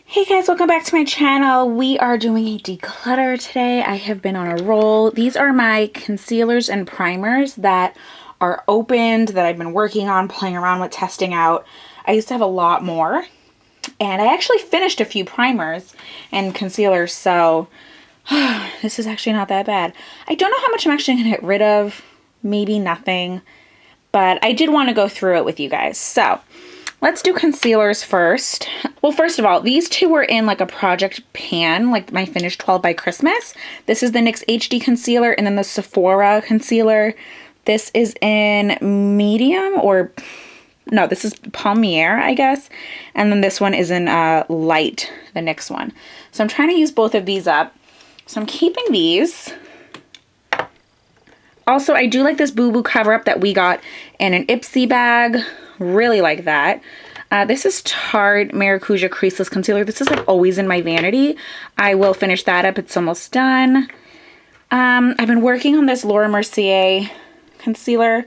Hey guys, welcome back to my channel. We are doing a declutter today. I have been on a roll. These are my concealers and primers that are opened, that I've been working on, playing around with, testing out. I used to have a lot more, and I actually finished a few primers and concealers, so this is actually not that bad. I don't know how much I'm actually going to get rid of. Maybe nothing, but I did want to go through it with you guys. So let's do concealers first. Well, first of all, these two were in like a project pan, like my Finish 12 by Christmas. This is the NYX HD concealer, and then the Sephora concealer. This is in medium, or no, this is Palmier, I guess. And then this one is in light, the NYX one. So I'm trying to use both of these up. So I'm keeping these. Also, I do like this Boo Boo cover-up that we got in an Ipsy bag. Really like that. This is Tarte Maracuja Creaseless Concealer. This is like always in my vanity. I will finish that up. It's almost done. I've been working on this Laura Mercier concealer.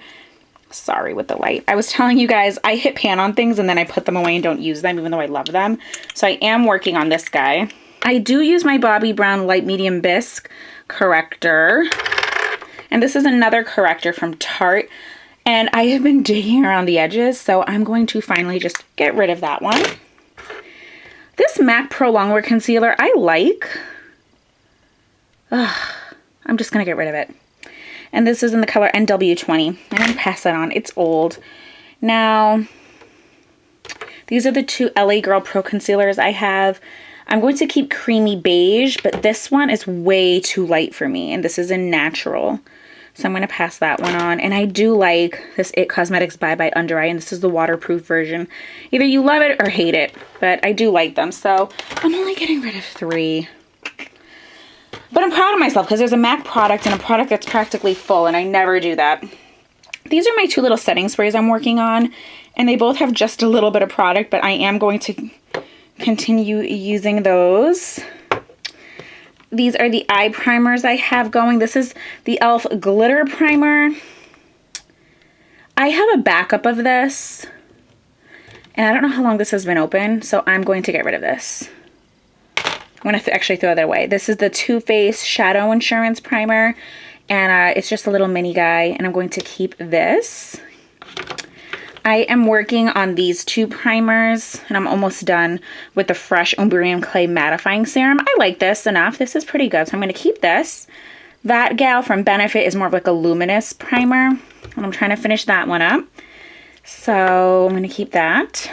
Sorry with the light. I was telling you guys, I hit pan on things and then I put them away and don't use them, even though I love them. So I am working on this guy. I do use my Bobbi Brown Light Medium Bisque corrector. And this is another corrector from Tarte. And I have been digging around the edges, so I'm going to finally just get rid of that one. This MAC Pro Longwear Concealer, I like. I'm just going to get rid of it. And this is in the color NW20. I'm going to pass that on. It's old. Now, these are the two LA Girl Pro Concealers I have. I'm going to keep Creamy Beige, but this one is way too light for me, and this is in Natural. So I'm going to pass that one on. And I do like this IT Cosmetics Bye Bye Under Eye, and this is the waterproof version. Either you love it or hate it, but I do like them. So I'm only getting rid of 3. But I'm proud of myself because there's a MAC product and a product that's practically full, and I never do that. These are my 2 little setting sprays I'm working on, and they both have just a little bit of product, but I am going to continue using those. These are the eye primers I have going. This is the e.l.f. Glitter Primer. I have a backup of this, and I don't know how long this has been open, so I'm going to get rid of this. I'm going to actually throw that away. This is the Too Faced Shadow Insurance Primer, and it's just a little mini guy, and I'm going to keep this. I am working on these 2 primers, and I'm almost done with the Fresh Umbreon Clay Mattifying Serum. I like this enough. This is pretty good, so I'm going to keep this. That gal from Benefit is more of like a luminous primer, and I'm trying to finish that one up. So I'm going to keep that.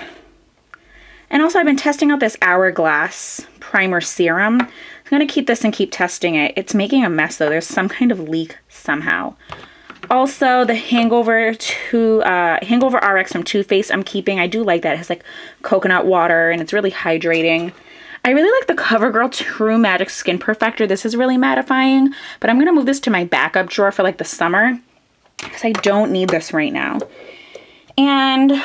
And also I've been testing out this Hourglass Primer Serum. I'm going to keep this and keep testing it. It's making a mess though. There's some kind of leak somehow. Also, the Hangover RX from Too Faced I'm keeping. I do like that. It has like coconut water and it's really hydrating. I really like the CoverGirl True Magic Skin Perfector. This is really mattifying, but I'm going to move this to my backup drawer for like the summer because I don't need this right now. And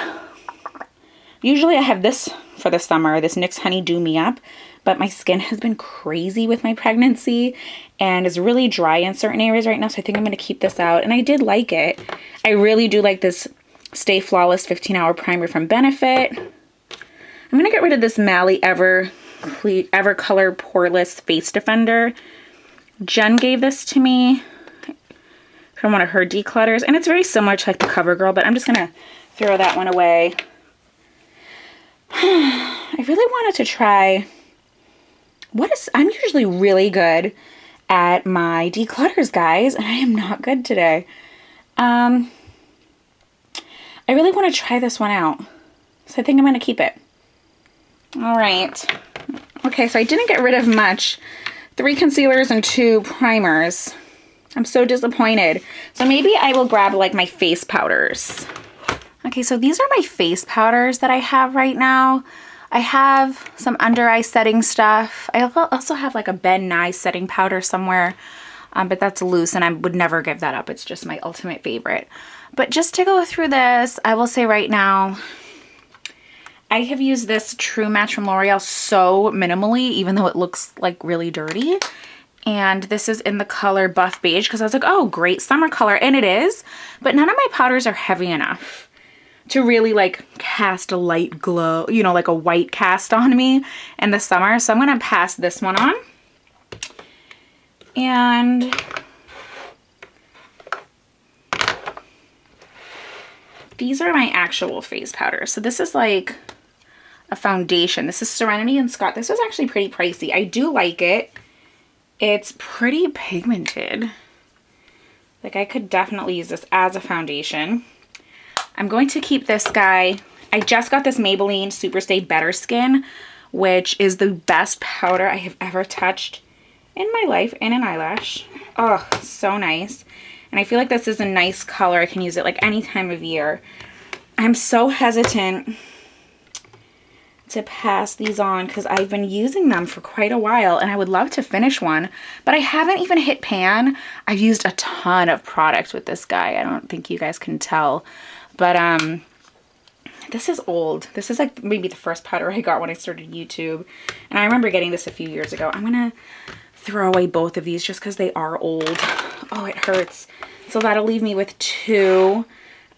usually I have this for the summer, this NYX Honey Do Me Up, but my skin has been crazy with my pregnancy and is really dry in certain areas right now, so I think I'm going to keep this out. And I did like it. I really do like this Stay Flawless 15-Hour Primer from Benefit. I'm going to get rid of this Mally Evercolor Poreless Face Defender. Jen gave this to me from one of her declutters, and it's very similar to like the CoverGirl, but I'm just going to throw that one away. I really wanted to try... I'm usually really good at my declutters, guys, and I am not good today. I really want to try this one out, so I think I'm going to keep it. All right. Okay, so I didn't get rid of much. 3 concealers and 2 primers. I'm so disappointed. So maybe I will grab like my face powders. Okay, so these are my face powders that I have right now. I have some under eye setting stuff. I also have like a Ben Nye setting powder somewhere, but that's loose and I would never give that up. It's just my ultimate favorite. But just to go through this, I will say right now, I have used this True Match from L'Oreal so minimally, even though it looks like really dirty. And this is in the color Buff Beige because I was like, oh, great summer color. And it is, but none of my powders are heavy enough to really like cast a light glow, you know, like a white cast on me in the summer. So I'm going to pass this one on. And these are my actual face powders. So this is like a foundation. This is Serenity and Scott. This was actually pretty pricey. I do like it. It's pretty pigmented. Like I could definitely use this as a foundation. I'm going to keep this guy. I just got this Maybelline Superstay Better Skin, which is the best powder I have ever touched in my life, and an eyelash. Oh, so nice. And I feel like this is a nice color. I can use it like any time of year. I'm so hesitant to pass these on because I've been using them for quite a while and I would love to finish one, but I haven't even hit pan. I've used a ton of product with this guy. I don't think you guys can tell, but this is old. This is like maybe the first powder I got when I started YouTube, and I remember getting this a few years ago. I'm gonna throw away both of these just because they are old. Oh, it hurts. So that'll leave me with two.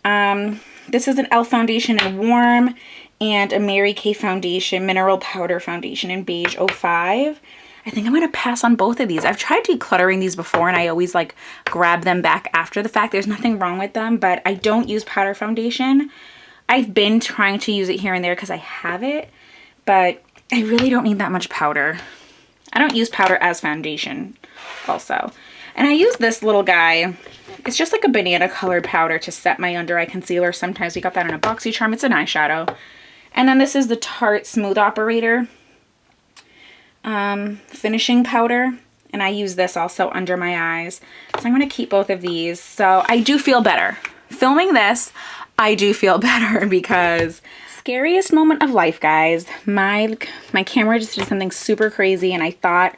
This is an e.l.f. foundation in Warm and a Mary Kay foundation, mineral powder foundation in Beige 05. I think I'm going to pass on both of these. I've tried decluttering these before and I always like grab them back after the fact. There's nothing wrong with them, but I don't use powder foundation. I've been trying to use it here and there because I have it, but I really don't need that much powder. I don't use powder as foundation also. And I use this little guy. It's just like a banana colored powder to set my under eye concealer. Sometimes we got that in a BoxyCharm. It's an eyeshadow. And then this is the Tarte Smooth Operator finishing powder. And I use this also under my eyes. So I'm going to keep both of these. So I do feel better. Filming this, I do feel better because scariest moment of life, guys. My camera just did something super crazy and I thought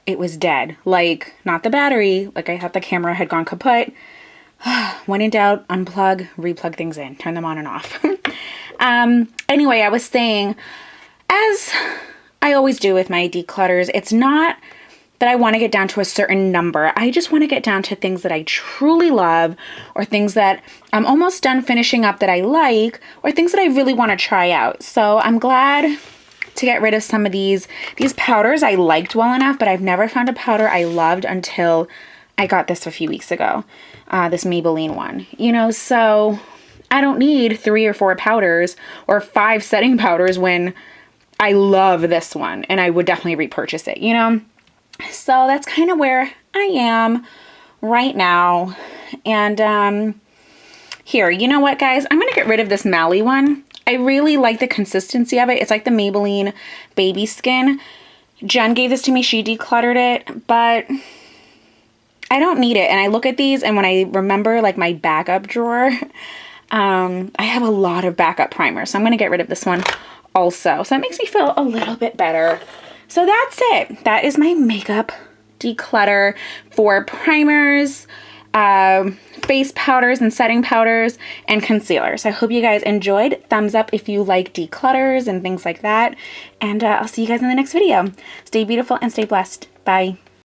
it was dead. Like, not the battery. Like, I thought the camera had gone kaput. When in doubt, unplug, replug things in. Turn them on and off. Anyway, I was saying, as I always do with my declutters, it's not that I want to get down to a certain number. I just want to get down to things that I truly love, or things that I'm almost done finishing up that I like, or things that I really want to try out. So I'm glad to get rid of some of these powders I liked well enough, but I've never found a powder I loved until I got this a few weeks ago, this Maybelline one, you know, so I don't need 3 or 4 powders or 5 setting powders when I love this one and I would definitely repurchase it, you know? So that's kind of where I am right now. And here, you know what, guys? I'm going to get rid of this Mally one. I really like the consistency of it. It's like the Maybelline Baby Skin. Jen gave this to me. She decluttered it, but I don't need it. And I look at these, and when I remember like my backup drawer, I have a lot of backup primers. So I'm going to get rid of this one also. So that makes me feel a little bit better. So that's it. That is my makeup declutter for primers, face powders and setting powders, and concealers. I hope you guys enjoyed. Thumbs up if you like declutters and things like that. And I'll see you guys in the next video. Stay beautiful and stay blessed. Bye.